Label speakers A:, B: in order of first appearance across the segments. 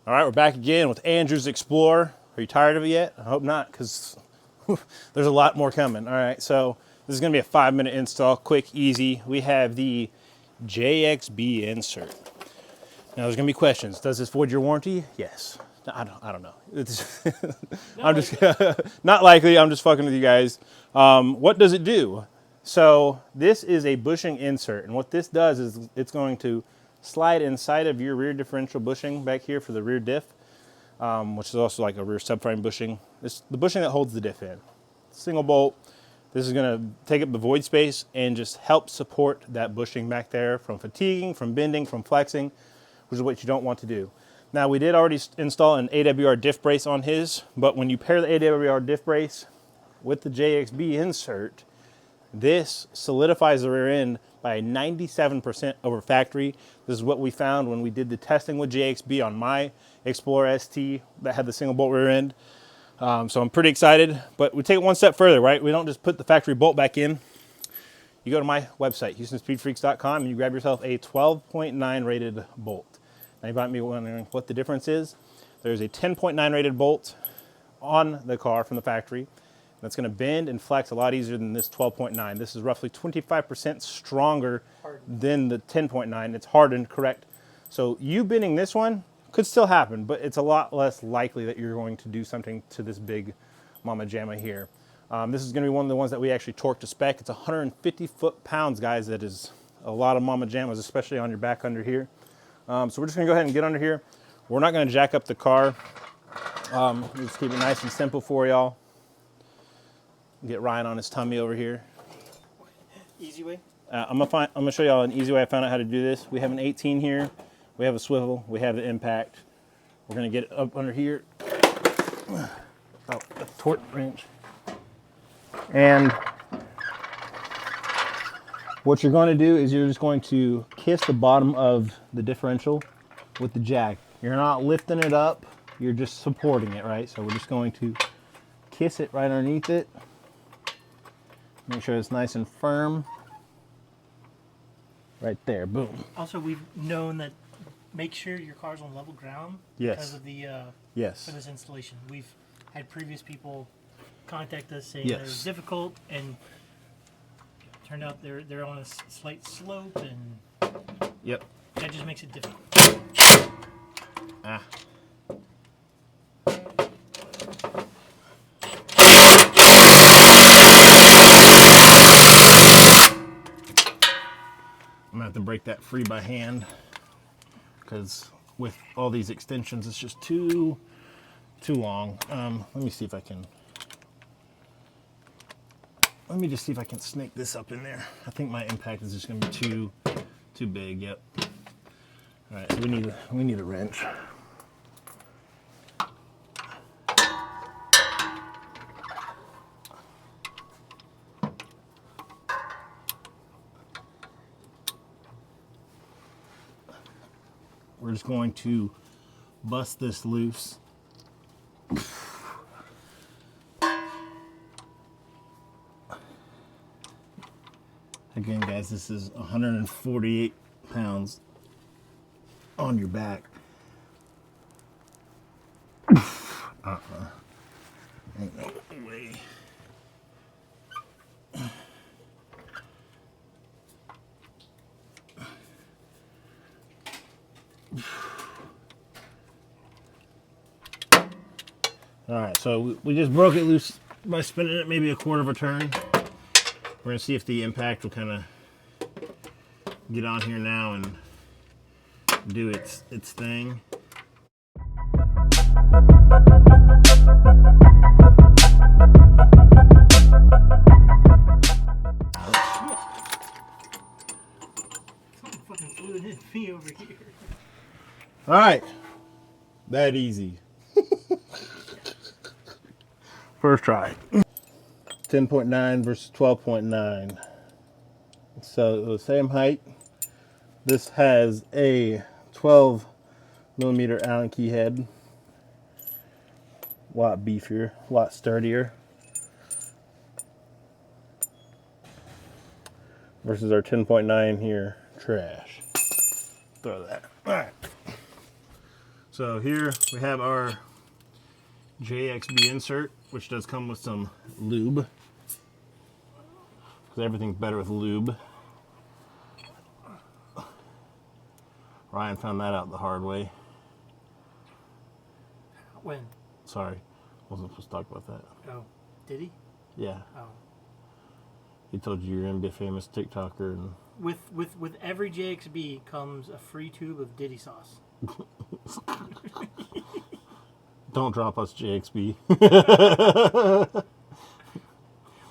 A: All right, we're back again with Andrew's Explorer. Are you tired of it yet? I hope not, because there's a lot more coming. All right, so this is gonna be a 5-minute install, quick, easy. We have the JXB Insert. Now there's gonna be questions. Does this void your warranty? Yes. I don't know. I'm just not likely. I'm just fucking with you guys. What does it do? So this is a bushing insert, and what this does is it's going to slide inside of your rear differential bushing back here for the rear diff, which is also like a rear subframe bushing. It's the bushing that holds the diff in. Single bolt. This is going to take up the void space and just help support that bushing back there from fatiguing, from bending, from flexing, which is what you don't want to do. Now, we did already install an AWR diff brace on his, but when you pair the AWR diff brace with the JXB insert, this solidifies the rear end by 97% over factory. This is what we found when we did the testing with JXB on my Explorer ST that had the single bolt rear end. So I'm pretty excited, but we take it one step further, right? We don't just put the factory bolt back in. You go to my website, HoustonSpeedFreaks.com, and you grab yourself a 12.9 rated bolt. Now you might be wondering what the difference is. There's a 10.9 rated bolt on the car from the factory. That's going to bend and flex a lot easier than this 12.9. This is roughly 25% stronger than the 10.9. It's hardened, correct. So you bending this one could still happen, but it's a lot less likely that you're going to do something to this big mama jamma here. This is going to be one of the ones that we actually torque to spec. It's 150 foot-pounds, guys. That is a lot of mama jammas, especially on your back under here. So we're just going to go ahead and get under here. We're not going to jack up the car. We'll just keep it nice and simple for y'all. Get Ryan on his tummy over here.
B: Easy way?
A: I'm gonna show y'all an easy way I found out how to do this. We have an 18 here. We have a swivel. We have the impact. We're gonna get it up under here. Oh, a torque wrench. And what you're going to do is you're just going to kiss the bottom of the differential with the jack. You're not lifting it up. You're just supporting it, right? So we're just going to kiss it right underneath it. Make sure it's nice and firm. Right there, boom.
B: Also, we've known that make sure your car's on level ground
A: Yes.
B: because of the
A: Yes.
B: for this installation. We've had previous people contact us saying
A: Yes.
B: that it was difficult, and turned out they're on a slight slope, and
A: Yep.
B: that just makes it difficult.
A: Ah. I'm gonna have to break that free by hand because with all these extensions, it's just too long. Let me see if I can. Let me just see if I can snake this up in there. I think my impact is just gonna be too big. Yep. All right, so we need a wrench. We're just going to bust this loose. Again, guys, this is 148 pounds on your back. Ain't no way. All right, so we just broke it loose by spinning it maybe a quarter of a turn. We're gonna see if the impact will kind of get on here now and do its thing.
B: Something fucking flew in me over here.
A: All right, that easy. First try. 10.9 versus 12.9. So the same height. This has a 12 millimeter Allen key head. A lot beefier, a lot sturdier. Versus our 10.9 here, trash. Throw that. All right. So here we have our JXB insert, which does come with some lube, because everything's better with lube. Ryan found that out the hard way.
B: When?
A: Sorry, wasn't supposed to talk about that.
B: Oh, did he?
A: Yeah.
B: Oh.
A: He told you you're gonna be a famous TikToker, and
B: With every JXB comes a free tube of Diddy sauce.
A: don't drop us, JXB.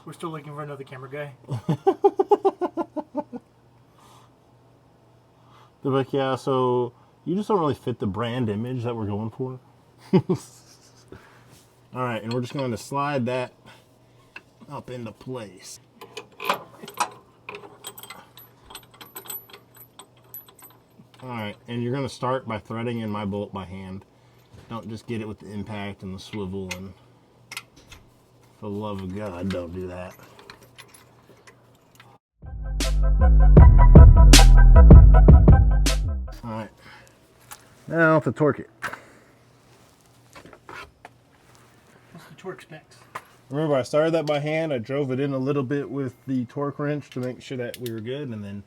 B: We're still looking for another camera guy.
A: They're like, yeah, so you just don't really fit the brand image that we're going for. All right, and we're just going to slide that up into place. All right, and you're going to start by threading in my bolt by hand. Don't just get it with the impact and the swivel, and for the love of God, don't do that. All right, now to torque it.
B: What's the torque specs?
A: Remember, I started that by hand. I drove it in a little bit with the torque wrench to make sure that we were good, and then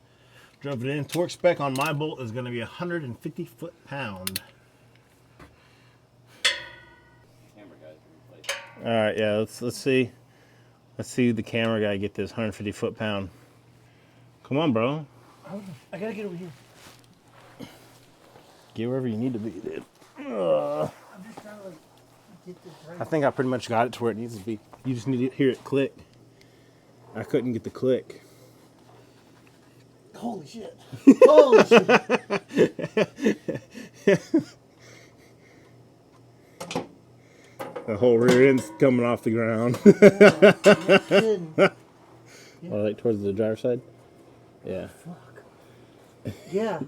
A: drove it in. Torque spec on my bolt is going to be 150 foot-pound. All right, yeah, let's see. Let's see the camera guy get this 150 foot-pound. Come on, bro.
B: I gotta get over here.
A: Get wherever you need to be, dude.
B: I'm just trying to like get this right.
A: I think I pretty much got it to where it needs to be. You just need to hear it click. I couldn't get the click.
B: Holy shit! Holy shit!
A: The whole rear end's coming off the ground.
B: Yeah.
A: Or like towards the driver's side? Yeah.
B: Fuck. Yeah.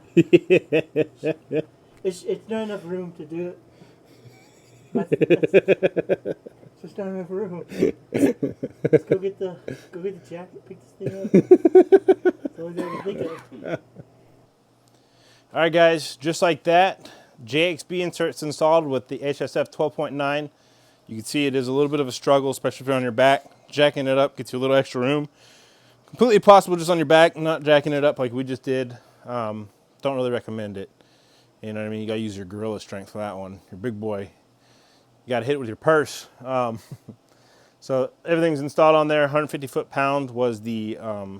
B: It's not enough room to do it. It's just not enough room. Let's go get the jacket, pick this thing up. That's the only thing I can think of.
A: All right, guys, just like that, JXB insert's installed with the HSF 12.9. You can see it is a little bit of a struggle, especially if you're on your back. Jacking it up gets you a little extra room. Completely possible just on your back, not jacking it up like we just did. Don't really recommend it. You know what I mean? You gotta use your gorilla strength for that one. Your big boy. You gotta hit it with your purse. So everything's installed on there. 150 foot-pound was the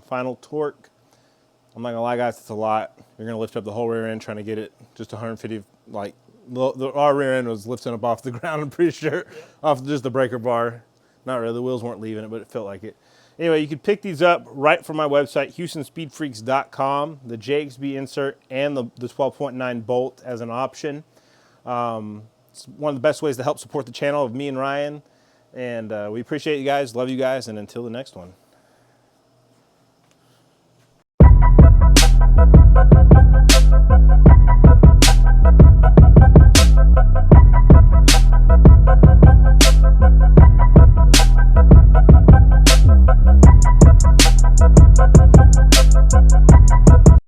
A: final torque. I'm not gonna lie, guys, it's a lot. You're gonna lift up the whole rear end trying to get it just 150. Like our rear end was lifting up off the ground, I'm pretty sure, off just the breaker bar. Not really, the wheels weren't leaving it, but it felt like it. Anyway, you can pick these up right from my website, HoustonSpeedFreaks.com, the JXB insert and the 12.9 bolt as an option. It's one of the best ways to help support the channel of me and Ryan. And we appreciate you guys, love you guys, and until the next one.